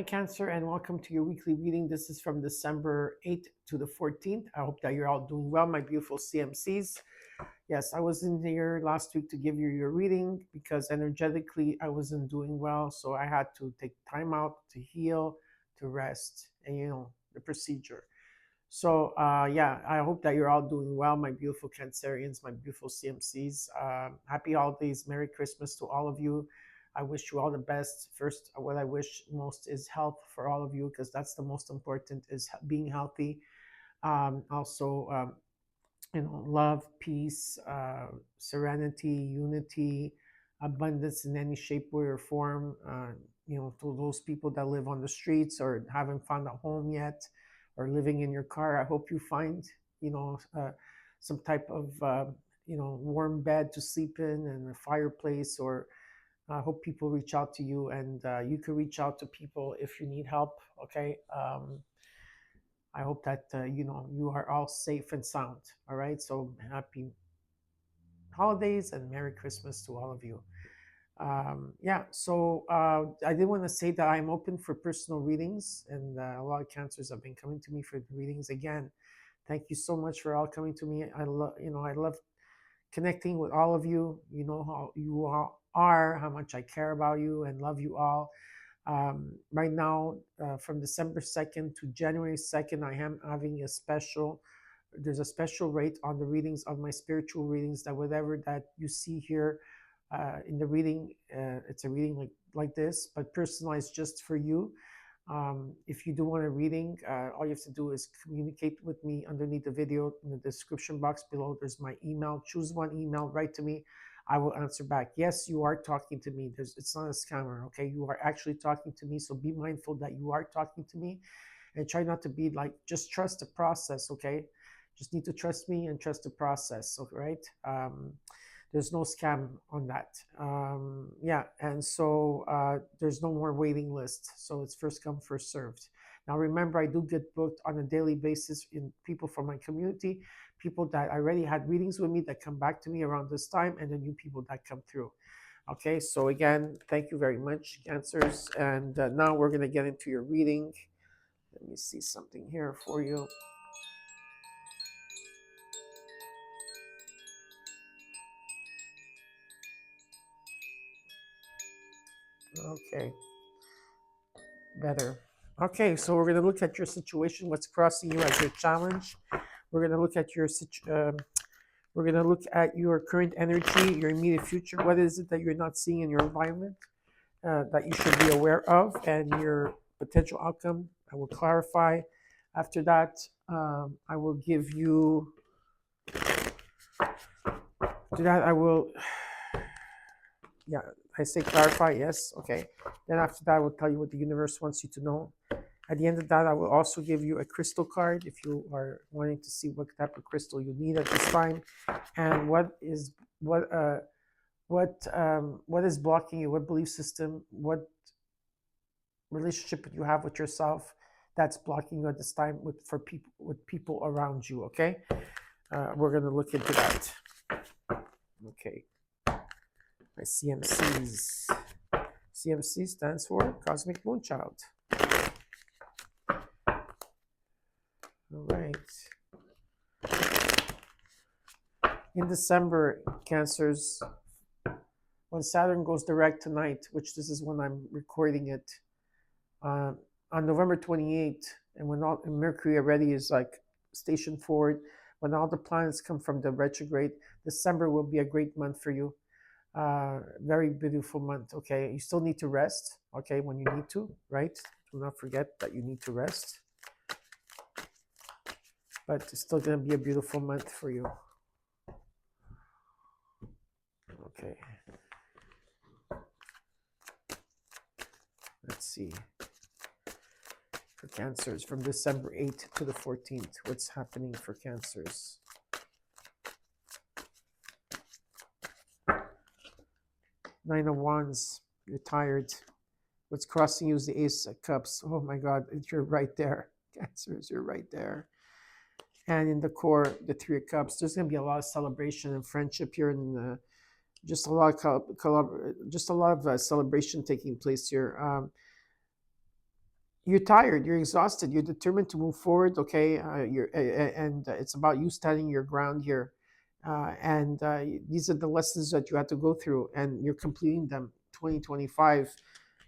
Hi, Cancer, and welcome to your weekly reading. This is from December 8th to the 14th. I hope that you're all doing well, my beautiful CMCs. Yes, I was in here last week to give you your reading because energetically I wasn't doing well. So I had to take time out to heal, to rest, and the procedure. So, yeah, I hope that you're all doing well, my beautiful Cancerians, my beautiful CMCs. Happy holidays, Merry Christmas to all of you. I wish you all the best. First, what I wish most is health for all of you, because that's the most important, is being healthy. Also, love, peace, serenity, unity, abundance in any shape, way, or form. To those people that live on the streets or haven't found a home yet, or living in your car, I hope you find, some type of, warm bed to sleep in and a fireplace. Or I hope people reach out to you, and you can reach out to people if you need help. Okay. I hope that you are all safe and sound. All right. So happy holidays and Merry Christmas to all of you. Yeah. So I did want to say that I'm open for personal readings, and a lot of cancers have been coming to me for the readings again. Thank you so much for all coming to me. I love connecting with all of you. You know how you all are, how much I care about you and love you all. Right now, from December 2nd to January 2nd, I am having there's a special rate on the readings, on my spiritual readings, that whatever that you see here in the reading, it's a reading like this, but personalized just for you. If you do want a reading, all you have to do is communicate with me underneath the video. In the description box below, there's my email. Choose one email, write to me. I will answer back. Yes, you are talking to me. It's not a scammer, okay? You are actually talking to me, so be mindful that you are talking to me, and try not to be like, just trust the process, okay? Just need to trust me and trust the process, right? There's no scam on that. Yeah, and so there's no more waiting list. So it's first come, first served. Now remember, I do get booked on a daily basis in people from my community, people that already had readings with me that come back to me around this time, and the new people that come through. Okay, so again, thank you very much, Cancers. And now we're going to get into your reading. Let me see something here for you. Okay, better. Okay, so we're going to look at your situation, what's crossing you as your challenge. We're going to look at we're going to look at your current energy, your immediate future. What is it that you're not seeing in your environment that you should be aware of, and your potential outcome? I will clarify. After that, I will give you. After that, I will. Yeah, I say clarify. Yes. Okay. Then after that, I will tell you what the universe wants you to know. At the end of that, I will also give you a crystal card if you are wanting to see what type of crystal you need at this time, and what is blocking you, what belief system, what relationship you have with yourself that's blocking you at this time with people around you. Okay, we're gonna look into that. Okay, my CMCs. CMC stands for Cosmic Moonchild. All right. In December, Cancers, when Saturn goes direct tonight, which this is when I'm recording it, on November 28th, and when Mercury already is like stationed forward, when all the planets come from the retrograde, December will be a great month for you. Very beautiful month. Okay, you still need to rest. Okay, when you need to, right? Do not forget that you need to rest. But it's still going to be a beautiful month for you. Okay. Let's see. For Cancers, from December 8th to the 14th, what's happening for Cancers? Nine of Wands, you're tired. What's crossing you is the Ace of Cups. Oh my God, you're right there. Cancers, you're right there. And in the core, the Three of Cups. There's going to be a lot of celebration and friendship here, and just a lot of celebration taking place here. you're tired, you're exhausted, you're determined to move forward. Okay, and it's about you standing your ground here, and these are the lessons that you had to go through, and you're completing them. 2025.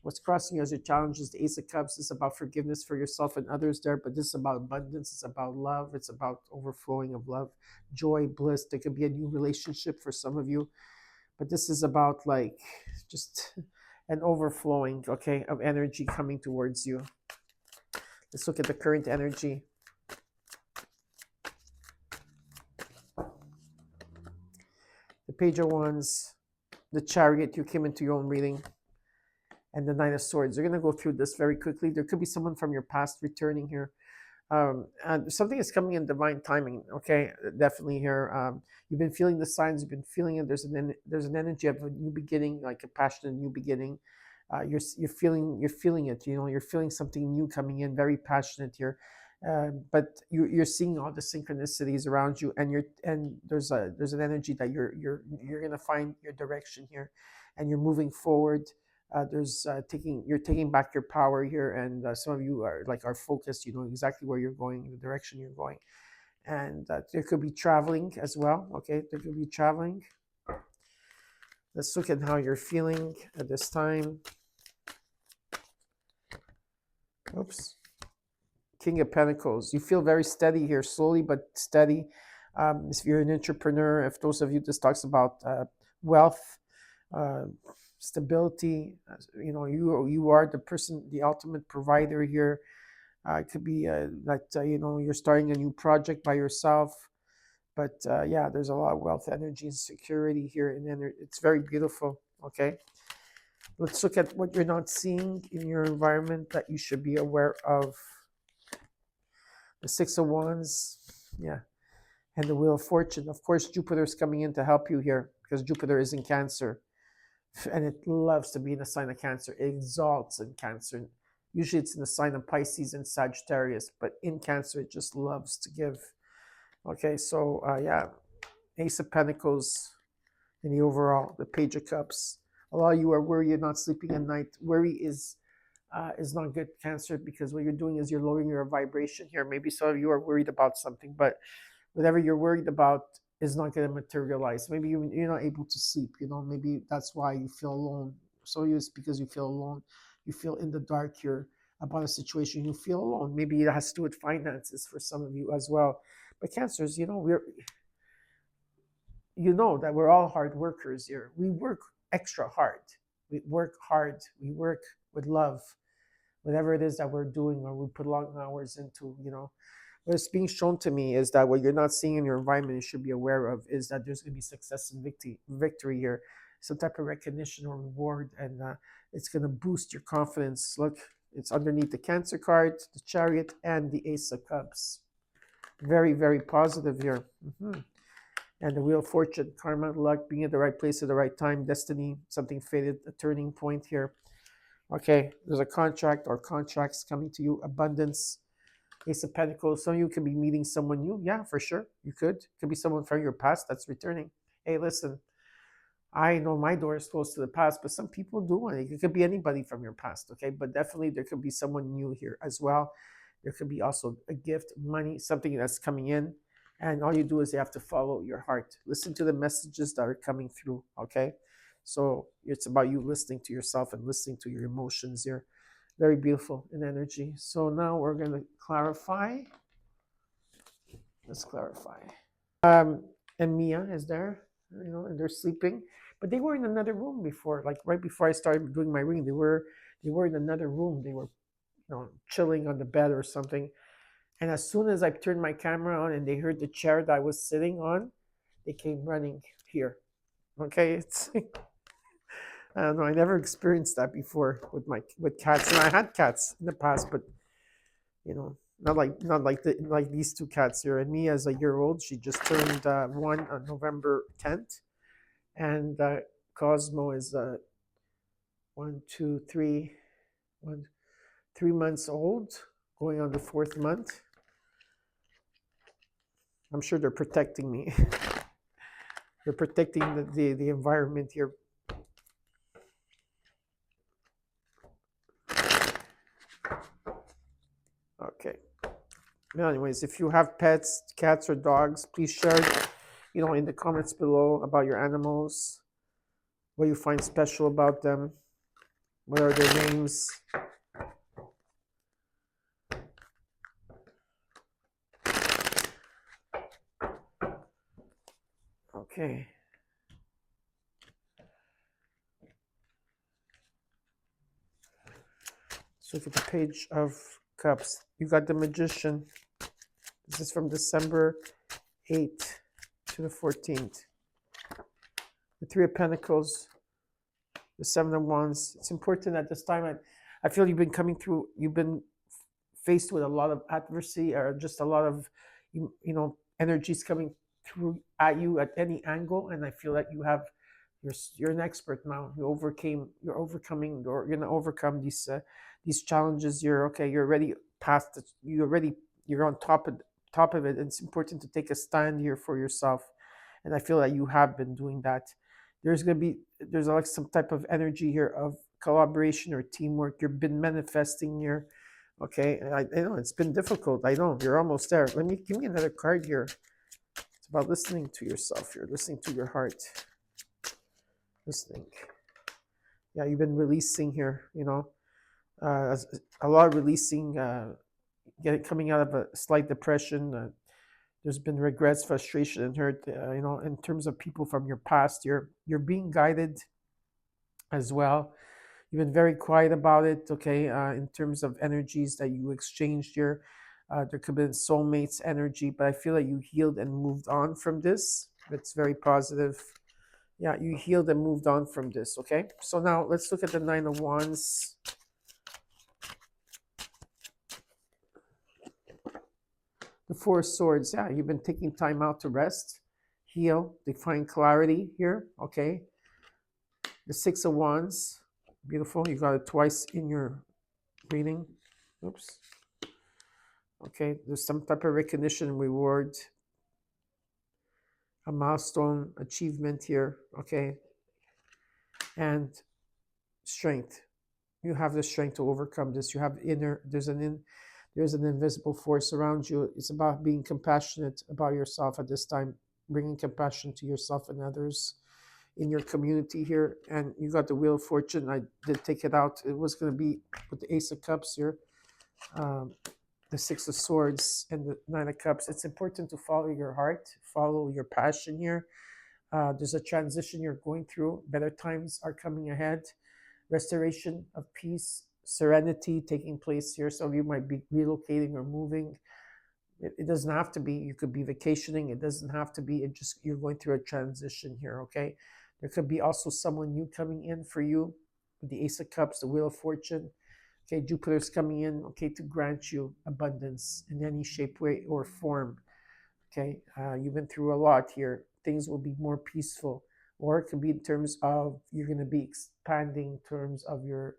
What's crossing you as your challenge is the Ace of Cups. It's about forgiveness for yourself and others there, but this is about abundance. It's about love. It's about overflowing of love, joy, bliss. There could be a new relationship for some of you, but this is about like just an overflowing, okay, of energy coming towards you. Let's look at the current energy. The Page of Wands, the Chariot, you came into your own reading, and the Nine of Swords. You're going to go through this very quickly. There could be someone from your past returning here. And something is coming in divine timing, okay? Definitely here. You've been feeling the signs, you've been feeling it. There's an energy of a new beginning, like a passionate new beginning. You're feeling it, you know, you're feeling something new coming in, very passionate here. But you're seeing all the synchronicities around you, and there's an energy that you're gonna find your direction here, and you're moving forward. You're taking back your power here, and some of you are focused. You know exactly where you're going, the direction you're going, and there could be traveling as well. Okay, there could be traveling. Let's look at how you're feeling at this time. Oops. King of Pentacles. You feel very steady here, slowly but steady. If you're an entrepreneur, if those of you, this talks about wealth, stability. You know, you are the person, the ultimate provider here. It could be that you know, you're starting a new project by yourself, but yeah, there's a lot of wealth, energy, and security here, and it's very beautiful. Okay, let's look at what you're not seeing in your environment that you should be aware of. The Six of Wands, yeah, and the Wheel of Fortune. Of course, Jupiter is coming in to help you here because Jupiter is in Cancer, and it loves to be in the sign of Cancer. It exalts in Cancer. Usually it's in the sign of Pisces and Sagittarius, but in Cancer it just loves to give. Okay, so yeah, Ace of Pentacles in the overall, the Page of Cups. A lot of you are worried you're not sleeping at night. Worry is not good, Cancer, because what you're doing is you're lowering your vibration here. Maybe some of you are worried about something, but whatever you're worried about is not going to materialize. Maybe you're not able to sleep. You know, maybe that's why you feel alone. So it's because you feel alone. You feel in the dark here about a situation. You feel alone. Maybe it has to do with finances for some of you as well. But Cancers, you know that we're all hard workers here. We work extra hard. We work hard. We work with love. Whatever it is that we're doing, or we put long hours into, you know. What's being shown to me is that what you're not seeing in your environment, you should be aware of, is that there's going to be success and victory here, some type of recognition or reward, and it's going to boost your confidence. Look, it's underneath the Cancer card, the Chariot, and the Ace of Cups. Very, very positive here. And the Wheel of Fortune, karma, luck, being at the right place at the right time, destiny, something fated, a turning point here. Okay, there's a contract or contracts coming to you, abundance. Ace of Pentacles. Some of you could be meeting someone new. Yeah, for sure. You could. Could be someone from your past that's returning. Hey, listen, I know my door is closed to the past, but some people do. And it could be anybody from your past, okay? But definitely there could be someone new here as well. There could be also a gift, money, something that's coming in. And all you do is you have to follow your heart. Listen to the messages that are coming through, okay? So it's about you listening to yourself and listening to your emotions here. Very beautiful in energy. So now we're going to clarify. Let's clarify. And Mia is there, you know, and they're sleeping. But they were in another room before, like right before I started doing my reading. They were in another room. They were, you know, chilling on the bed or something. And as soon as I turned my camera on and they heard the chair that I was sitting on, they came running here. Okay, it's I don't know. I never experienced that before with cats, and I had cats in the past, but you know, not like these two cats here. And me, as a year old, she just turned one on November 10th, and Cosmo is 3 months old, going on the 4th month. I'm sure they're protecting me. They're protecting the environment here. Well, anyways, if you have pets, cats or dogs, please share, in the comments below about your animals, what you find special about them, what are their names. Okay. So look at the Page of Cups. You got the Magician. This is from December 8th to the 14th. The Three of Pentacles, the Seven of Wands. It's important at this time. I feel you've been faced with a lot of adversity or just a lot of, energies coming through at you at any angle. And I feel that you're an expert now. You're overcoming, or you're going to overcome these challenges. You're already past it. You're on top of it. And it's important to take a stand here for yourself. And I feel that you have been doing that. There's like some type of energy here of collaboration or teamwork. You've been manifesting here. Okay, I know it's been difficult. I know you're almost there. Give me another card here. It's about listening to yourself. You're listening to your heart. Listening. Yeah, you've been releasing here. A lot of releasing. Coming out of a slight depression. There's been regrets, frustration, and hurt. In terms of people from your past, you're being guided as well. You've been very quiet about it, okay? In terms of energies that you exchanged here, there could have been soulmates energy, but I feel like you healed and moved on from this. It's very positive. Yeah, you healed and moved on from this, okay? So now let's look at the Nine of Wands. The Four of Swords. Yeah, you've been taking time out to rest, heal, define clarity here, okay? The Six of Wands. Beautiful. You got it twice in your reading. Oops. Okay, there's some type of recognition, reward, a milestone achievement here. Okay, and strength. You have the strength to overcome this. You have there's an invisible force around you. It's about being compassionate about yourself at this time, bringing compassion to yourself and others in your community here. And you got the Wheel of Fortune. I did take it out. It was going to be with the Ace of Cups here, the Six of Swords, and the Nine of Cups. It's important to follow your heart, follow your passion here. There's a transition you're going through. Better times are coming ahead. Restoration of peace, serenity taking place here. Some of you might be relocating or moving. It doesn't have to be. You could be vacationing. It doesn't have to be. You're going through a transition here, okay? There could be also someone new coming in for you with the Ace of Cups, the Wheel of Fortune. Okay, Jupiter's coming in, okay, to grant you abundance in any shape, way, or form. Okay, you've been through a lot here. Things will be more peaceful, or it could be in terms of you're going to be expanding in terms of your,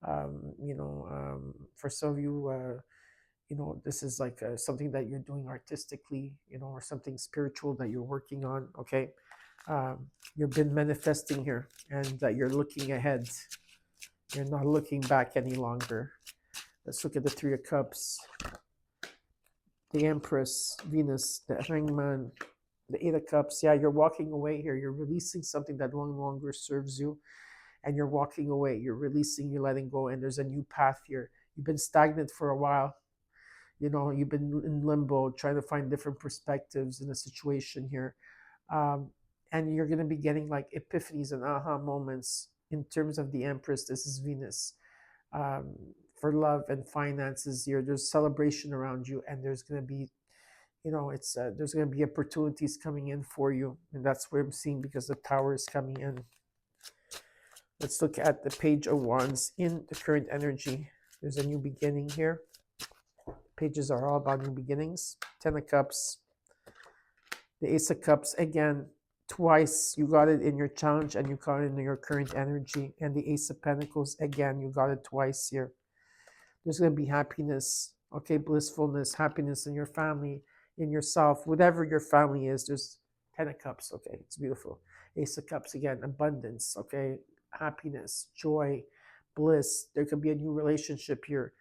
for some of you, this is like something that you're doing artistically, or something spiritual that you're working on. Okay, you've been manifesting here, and that you're looking ahead. You're not looking back any longer. Let's look at the Three of Cups, the Empress, Venus, the Hangman, the Eight of Cups. Yeah, you're walking away here. You're releasing something that no longer serves you, and you're walking away. You're releasing, you're letting go, and there's a new path here. You've been stagnant for a while. You've been in limbo, trying to find different perspectives in a situation here. And you're going to be getting like epiphanies and aha moments. In terms of the Empress, this is Venus. For love and finances here, there's celebration around you, and there's going to be, there's going to be opportunities coming in for you, and that's what I'm seeing because the Tower is coming in. Let's look at the Page of Wands in the current energy. There's a new beginning here. Pages are all about new beginnings. Ten of Cups, the Ace of Cups again. Twice you got it in your challenge, and you got it in your current energy. And the Ace of Pentacles again, you got it twice here. There's going to be happiness, okay, blissfulness, happiness in your family, in yourself, whatever your family is. There's Ten of Cups, okay, it's beautiful. Ace of Cups again, abundance, okay, happiness, joy, bliss. There could be a new relationship here.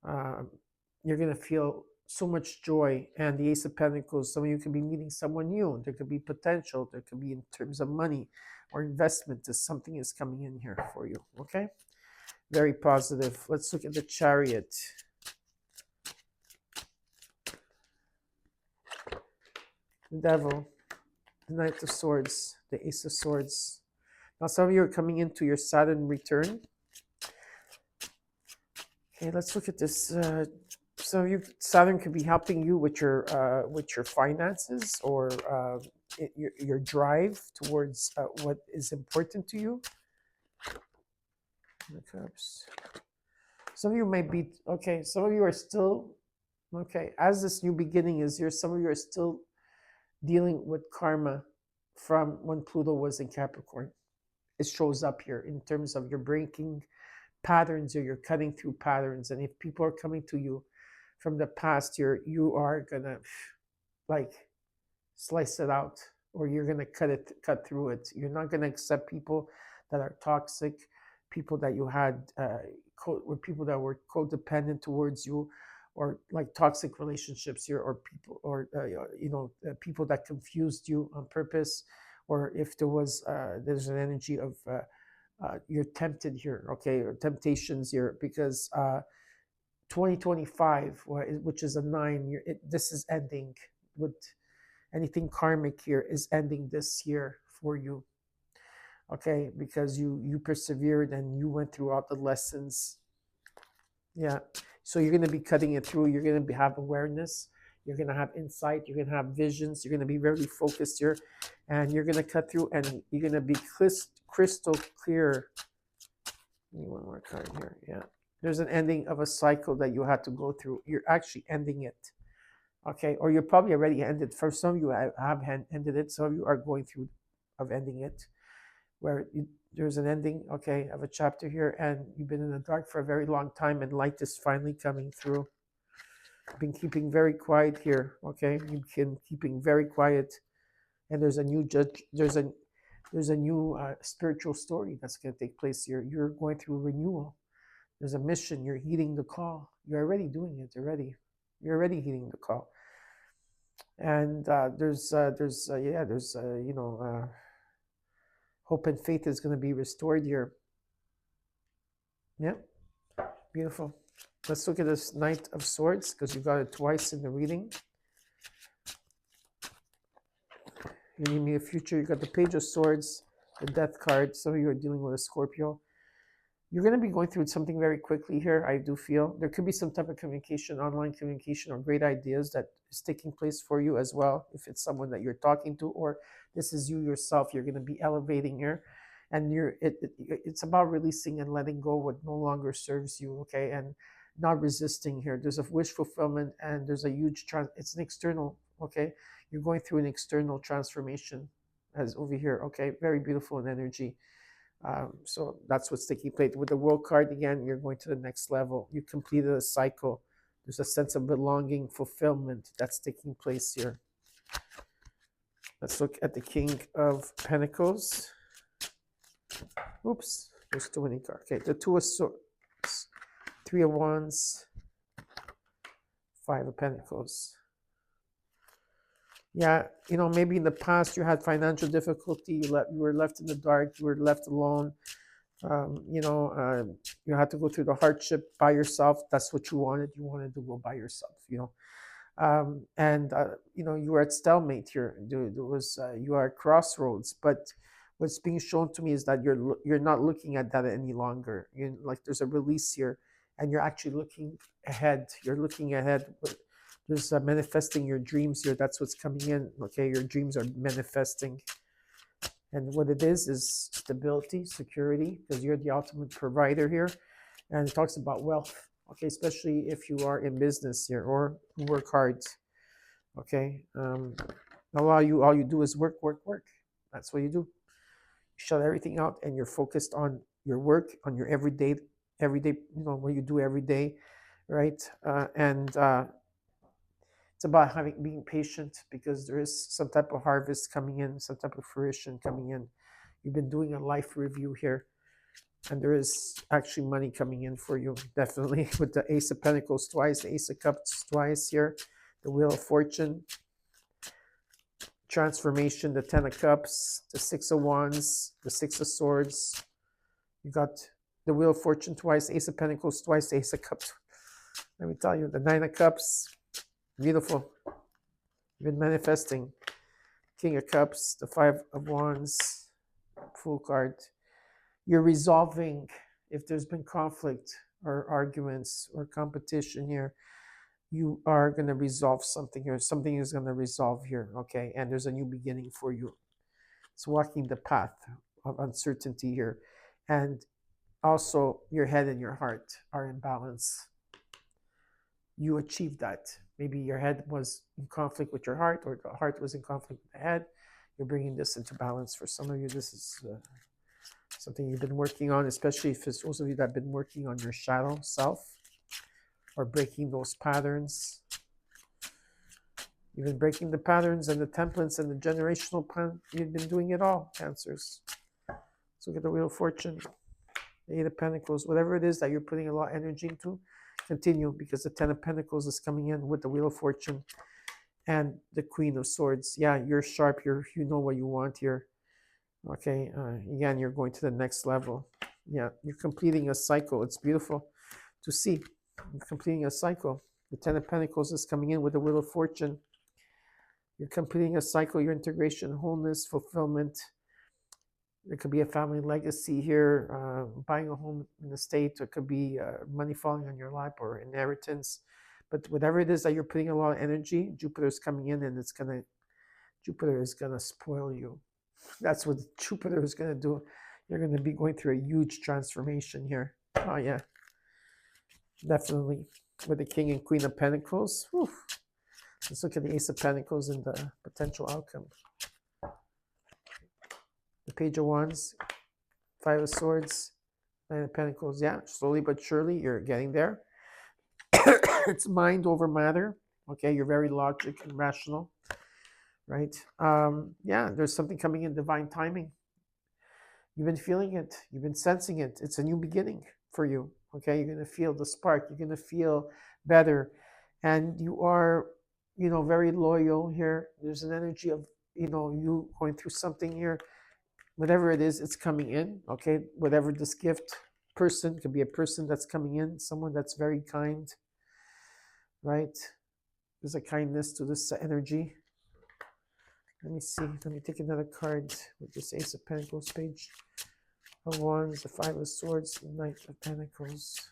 You're going to feel so much joy. And the Ace of Pentacles, some of you could be meeting someone new. There could be potential. There could be in terms of money or investment. Something is coming in here for you. Okay, very positive. Let's look at the Chariot. The Devil, the Knight of Swords, the Ace of Swords. Now some of you are coming into your Saturn return. Okay, let's look at this. So Saturn could be helping you with your finances, or your drive towards what is important to you. The Cups. Some of you may be okay. Some of you are still okay. As this new beginning is here, some of you are still dealing with karma from when Pluto was in Capricorn. It shows up here in terms of your breaking patterns, or you're cutting through patterns. And if people are coming to you from the past, you are gonna like slice it out, or you're gonna cut through it. You're not gonna accept people that are toxic, people that you had or people that were codependent towards you, or like toxic relationships here, or people, or people that confused you on purpose, or if there's an energy of you're tempted here, okay, or temptations here, because 2025, which is a 9, this is ending. With anything karmic here is ending this year for you, okay, because you persevered and you went through all the lessons. Yeah, so you're going to be cutting it through. You're going to have awareness, you're going to have insight, you're going to have visions, you're going to be very focused here, and you're going to cut through, and you're going to be crystal clear. One more card here. Yeah, there's an ending of a cycle that you had to go through. You're actually ending it, okay, or you're probably already ended. For some of you, I have ended it. Some of you are going through of ending it, where there's an ending, okay, of a chapter here, and you've been in the dark for a very long time, and light is finally coming through. You've been keeping very quiet here, okay. You've been keeping very quiet, and there's a new judge. There's a new spiritual story that's going to take place here. You're going through renewal. There's a mission. You're heeding the call. You're already doing it already. You're already heeding the call. And there's hope and faith is going to be restored here. Yeah, beautiful. Let's look at this Knight of Swords, because you got it twice in the reading. You need me a future. You got the Page of Swords, the Death card. Some of you are dealing with a Scorpio. You're going to be going through something very quickly here, I do feel. There could be some type of communication, online communication, or great ideas that is taking place for you as well. If it's someone that you're talking to, or this is you yourself, you're going to be elevating here. And it's about releasing and letting go what no longer serves you, okay? And not resisting here. There's a wish fulfillment, and there's a huge, it's an external, okay? You're going through an external transformation as over here, okay? Very beautiful in energy. So that's what's taking place. With the World card, again, you're going to the next level. You completed a cycle. There's a sense of belonging, fulfillment that's taking place here. Let's look at the King of Pentacles. Oops, there's too many cards. Okay, the Two of Swords, Three of Wands, Five of Pentacles. Yeah, maybe in the past you had financial difficulty. You were left in the dark. You were left alone. You had to go through the hardship by yourself. That's what you wanted. You wanted to go by yourself. You were at stalemate here. You are at crossroads. But what's being shown to me is that you're not looking at that any longer. There's a release here, and you're actually looking ahead. You're looking ahead. There's manifesting your dreams here. That's what's coming in. Okay, your dreams are manifesting. And what it is stability, security, because you're the ultimate provider here. And it talks about wealth, okay, especially if you are in business here or work hard. Okay. All you do is work. That's what you do. You shut everything out, and you're focused on your work, on your everyday, what you do every day, right? It's about being patient, because there is some type of harvest coming in, some type of fruition coming in. You've been doing a life review here, And there is actually money coming in for you, definitely, with the Ace of Pentacles twice, the Ace of Cups twice here, the Wheel of Fortune, transformation, the Ten of Cups, the Six of Wands, the Six of Swords. You got the Wheel of Fortune twice, Ace of Pentacles twice, the Ace of Cups. Let me tell you, the Nine of Cups, beautiful. You've been manifesting. King of Cups, the Five of Wands, Fool card. You're resolving if there's been conflict or arguments or competition here. You are going to resolve something here. Something is going to resolve here, okay? And there's a new beginning for you. It's walking the path of uncertainty here. And also, your head and your heart are in balance. You achieved that. Maybe your head was in conflict with your heart, or the heart was in conflict with the head. You're bringing this into balance. For some of you, this is something you've been working on, especially if it's those of you that have been working on your shadow self or breaking those patterns. You've been breaking the patterns and the templates and the generational plan. You've been doing it all, Cancers. Let's look at the Wheel of Fortune, the Eight of Pentacles. Whatever it is that you're putting a lot of energy into, continue, because the Ten of Pentacles is coming in with the Wheel of Fortune and the Queen of Swords. Yeah, you're sharp. You know what you want here. Okay, again, you're going to the next level. Yeah, you're completing a cycle. It's beautiful to see. You're completing a cycle. The Ten of Pentacles is coming in with the Wheel of Fortune. You're completing a cycle, your integration, wholeness, fulfillment. There could be a family legacy here, buying a home in the state. It could be money falling on your lap or inheritance. But whatever it is that you're putting a lot of energy, Jupiter's coming in and Jupiter is gonna spoil you. That's what Jupiter is gonna do. You're gonna be going through a huge transformation here. Oh yeah, definitely. With the King and Queen of Pentacles. Whew. Let's look at the Ace of Pentacles and the potential outcome. The Page of Wands, Five of Swords, Nine of Pentacles. Yeah, slowly but surely you're getting there. It's mind over matter. Okay, you're very logic and rational, right? Yeah, there's something coming in divine timing. You've been feeling it. You've been sensing it. It's a new beginning for you. Okay, you're going to feel the spark. You're going to feel better. And you are, very loyal here. There's an energy of, you going through something here. Whatever it is, it's coming in. Okay, whatever this gift person, could be a person that's coming in, someone that's very kind, right? There's a kindness to this energy. Let me see. Let me take another card with this Ace of Pentacles, Page of Wands, the Five of Swords, the Knight of Pentacles,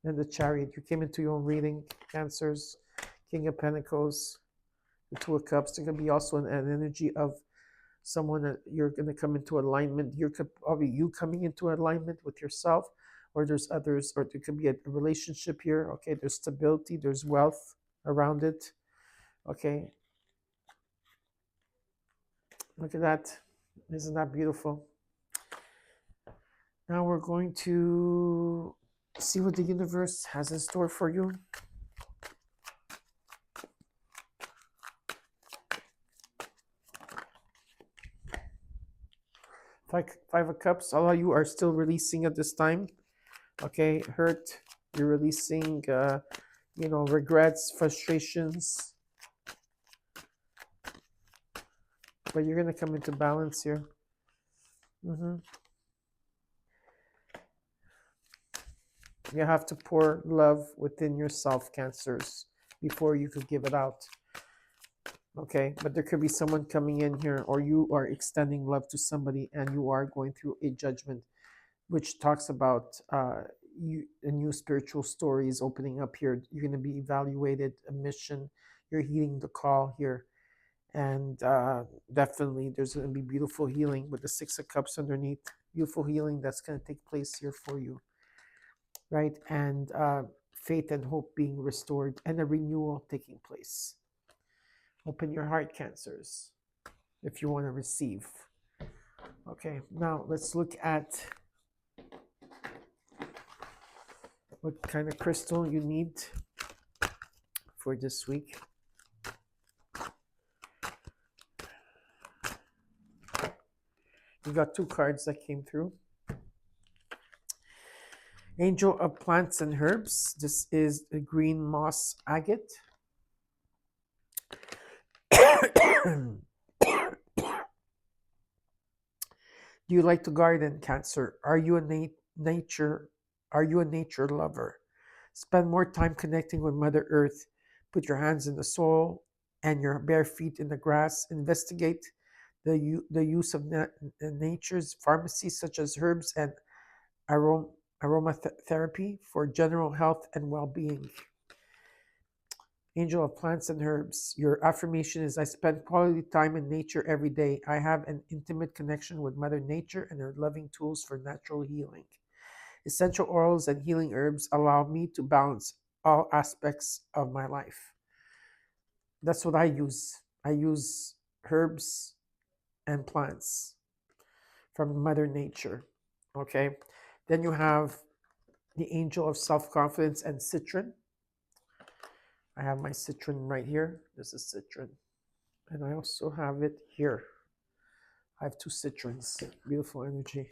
and the Chariot. You came into your own reading, Cancers, King of Pentacles, the Two of Cups. There can be also an energy of someone that you're going to come into alignment. Probably you coming into alignment with yourself, or there's others, or there could be a relationship here. Okay, there's stability, there's wealth around it. Okay, look at that. Isn't that beautiful? Now we're going to see what the universe has in store for you. Five of Cups. All of you are still releasing at this time. Okay, hurt. You're releasing, regrets, frustrations. But you're going to come into balance here. You have to pour love within yourself, Cancers, before you could give it out. Okay, but there could be someone coming in here, or you are extending love to somebody and you are going through a judgment, which talks about a new spiritual stories opening up here. You're going to be evaluated, a mission. You're heeding the call here. And definitely there's going to be beautiful healing with the Six of Cups underneath. Beautiful healing that's going to take place here for you, right? And faith and hope being restored and a renewal taking place. Open your heart, Cancers, if you want to receive. Okay, now let's look at what kind of crystal you need for this week. We got 2 cards that came through. Angel of Plants and Herbs. This is a green moss agate. Do you like to garden, Cancer? Are you a nature lover? Spend more time connecting with Mother Earth. Put your hands in the soil and your bare feet in the grass. Investigate the use of nature's pharmacies such as herbs and aromatherapy for general health and well-being. Angel of Plants and Herbs. Your affirmation is I spend quality time in nature every day. I have an intimate connection with Mother Nature and her loving tools for natural healing. Essential oils and healing herbs allow me to balance all aspects of my life. That's what I use. I use herbs and plants from Mother Nature. Okay. Then you have the Angel of Self-Confidence and Citron. I have my citron right here. This is citron. And I also have it here. I have 2 citrons. Beautiful energy.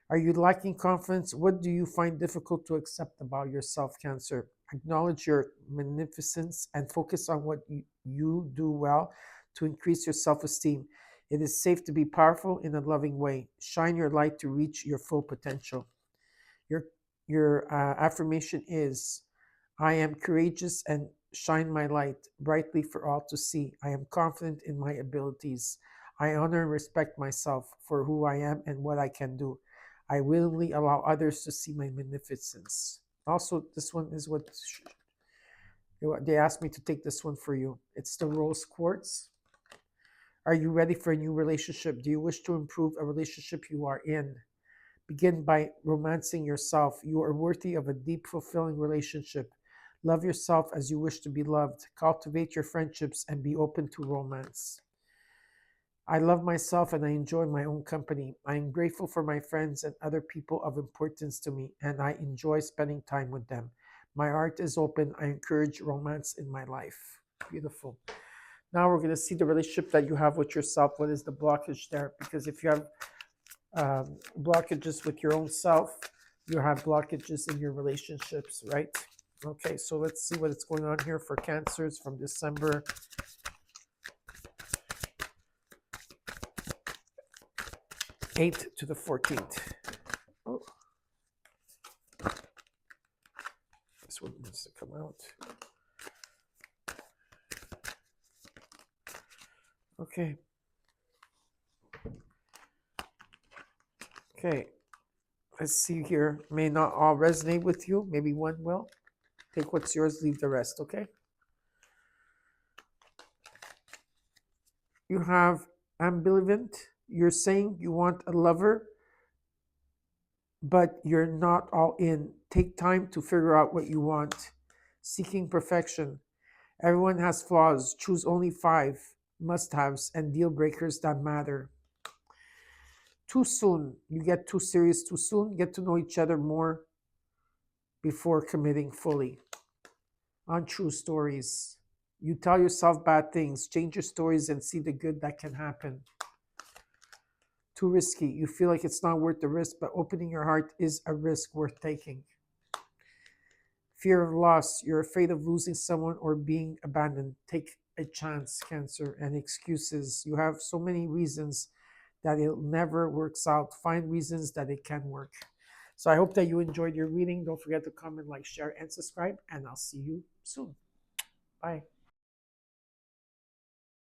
Are you lacking confidence? What do you find difficult to accept about yourself, Cancer? Acknowledge your magnificence and focus on what you do well to increase your self-esteem. It is safe to be powerful in a loving way. Shine your light to reach your full potential. Your affirmation is, I am courageous and shine my light brightly for all to see. I am confident in my abilities. I honor and respect myself for who I am and what I can do. I willingly allow others to see my magnificence. Also, this one is what they asked me to take this one for you. It's the rose quartz. Are you ready for a new relationship? Do you wish to improve a relationship you are in? Begin by romancing yourself. You are worthy of a deep, fulfilling relationship. Love yourself as you wish to be loved. Cultivate your friendships and be open to romance. I love myself and I enjoy my own company. I am grateful for my friends and other people of importance to me, and I enjoy spending time with them. My heart is open. I encourage romance in my life. Beautiful. Now we're going to see the relationship that you have with yourself. What is the blockage there? Because if you have blockages with your own self, you have blockages in your relationships, right? Okay, so let's see what's going on here for Cancers from December 8th to the 14th. Oh, this one needs to come out. Okay. Okay, let's see here. May not all resonate with you. Maybe one will. Take what's yours, leave the rest, okay? You have ambivalent. You're saying you want a lover, but you're not all in. Take time to figure out what you want. Seeking perfection. Everyone has flaws. Choose only 5 must-haves and deal breakers that matter. Too soon. You get too serious too soon. Get to know each other more before committing fully. Untrue stories. You tell yourself bad things. Change your stories and see the good that can happen. Too risky. You feel like it's not worth the risk, but opening your heart is a risk worth taking. Fear of loss. You're afraid of losing someone or being abandoned. Take a chance, Cancer. And excuses. You have so many reasons that it never works out. Find reasons that it can work. So I hope that you enjoyed your reading. Don't forget to comment, like, share, and subscribe. And I'll see you soon. Bye.